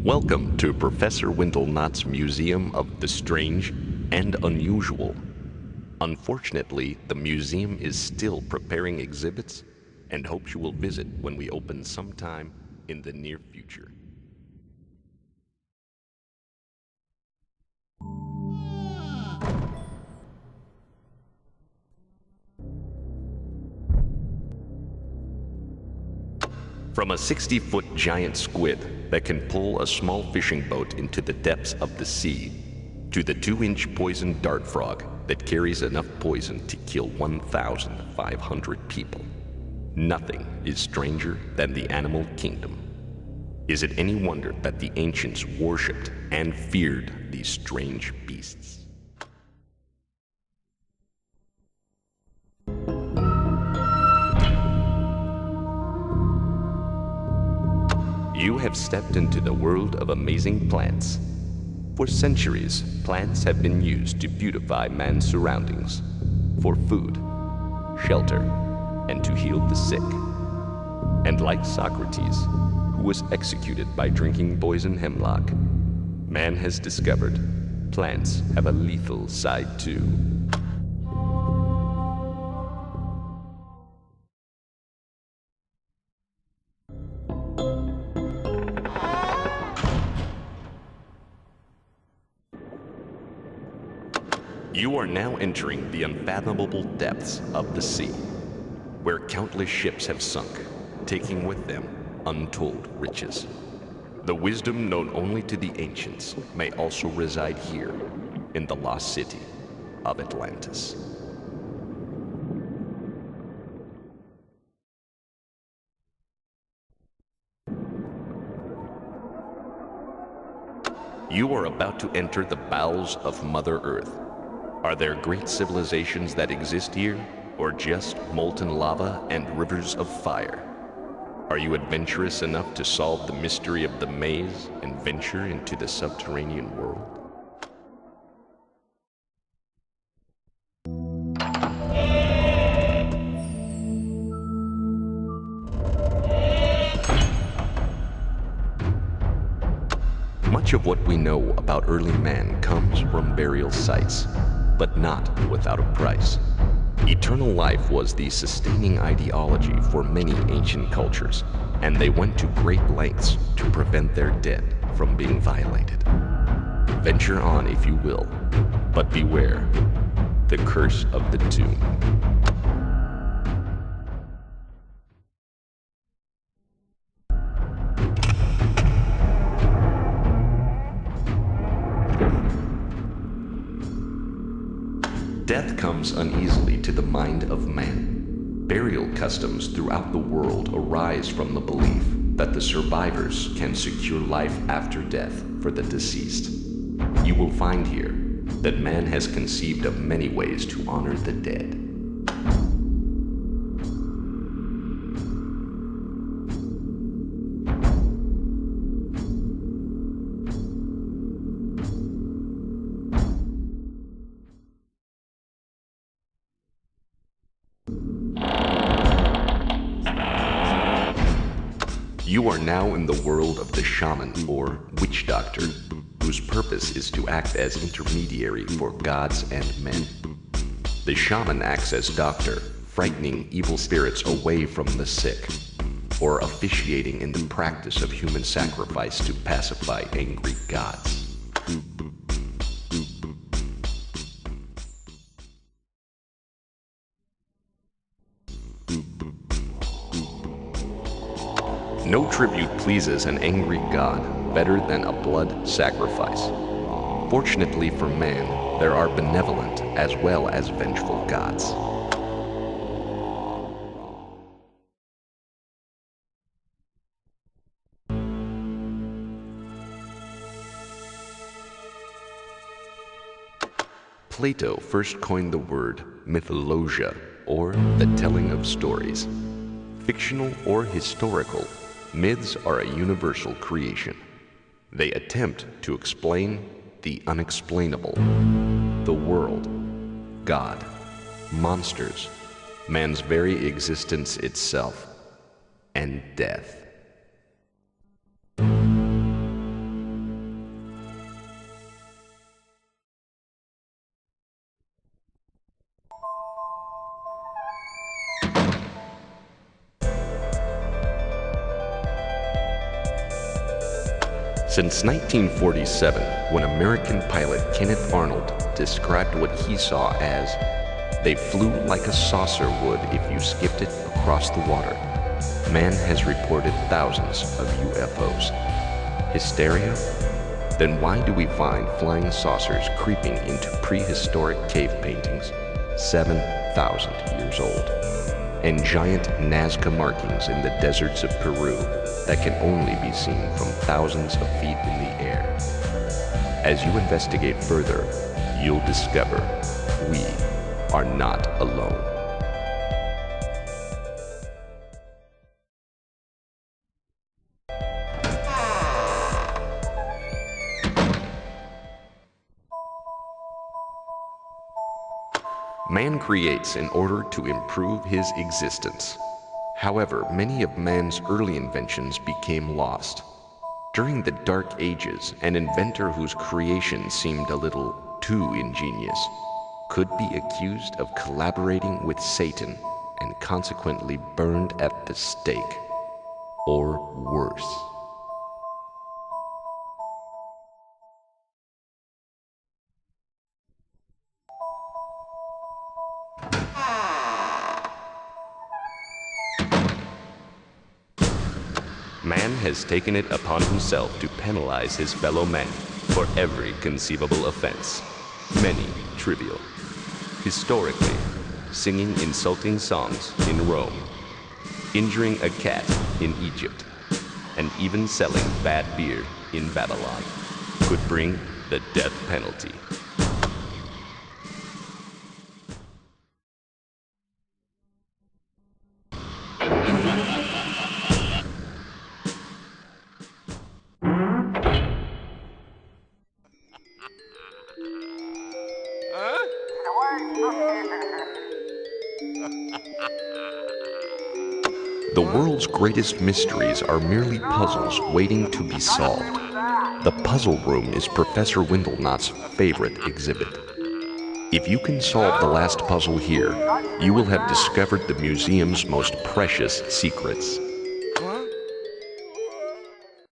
Welcome to Professor Windlenot's Museum of the Strange and Unusual. Unfortunately, the museum is still preparing exhibits and hopes you will visit when we open sometime in the near future. From a 60-foot giant squid that can pull a small fishing boat into the depths of the sea, to the 2-inch poison dart frog that carries enough poison to kill 1,500 people, nothing is stranger than the animal kingdom. Is it any wonder that the ancients worshipped and feared these strange beasts? You have stepped into the world of amazing plants. For centuries, plants have been used to beautify man's surroundings, for food, shelter, and to heal the sick. And like Socrates, who was executed by drinking poison hemlock, man has discovered plants have a lethal side too. You are now entering the unfathomable depths of the sea, where countless ships have sunk, taking with them untold riches. The wisdom known only to the ancients may also reside here, in the lost city of Atlantis. You are about to enter the bowels of Mother Earth. Are there great civilizations that exist here, or just molten lava and rivers of fire? Are you adventurous enough to solve the mystery of the maze and venture into the subterranean world? Much of what we know about early man comes from burial sites, but not without a price. Eternal life was the sustaining ideology for many ancient cultures, and they went to great lengths to prevent their dead from being violated. Venture on if you will, but beware the curse of the tomb. Death comes uneasily to the mind of man. Burial customs throughout the world arise from the belief that the survivors can secure life after death for the deceased. You will find here that man has conceived of many ways to honor the dead. You are now in the world of the shaman, or witch doctor, whose purpose is to act as intermediary for gods and men. The shaman acts as doctor, frightening evil spirits away from the sick, or officiating in the practice of human sacrifice to pacify angry gods. No tribute pleases an angry god better than a blood sacrifice. Fortunately for man, there are benevolent as well as vengeful gods. Plato first coined the word mythologia, or the telling of stories. Fictional or historical, myths are a universal creation. They attempt to explain the unexplainable, the world, God, monsters, man's very existence itself, and death. Since 1947, when American pilot Kenneth Arnold described what he saw as, "They flew like a saucer would if you skipped it across the water," man has reported thousands of UFOs. Hysteria? Then why do we find flying saucers creeping into prehistoric cave paintings 7,000 years old? And giant Nazca markings in the deserts of Peru that can only be seen from thousands of feet in the air? As you investigate further, you'll discover we are not alone. Man creates in order to improve his existence. However, many of man's early inventions became lost. During the Dark Ages, an inventor whose creation seemed a little too ingenious could be accused of collaborating with Satan and consequently burned at the stake, or worse. Man has taken it upon himself to penalize his fellow man for every conceivable offense, many trivial. Historically, singing insulting songs in Rome, injuring a cat in Egypt, and even selling bad beer in Babylon could bring the death penalty. The world's greatest mysteries are merely puzzles waiting to be solved. The puzzle room is Professor Windlenot's favorite exhibit. If you can solve the last puzzle here, you will have discovered the museum's most precious secrets.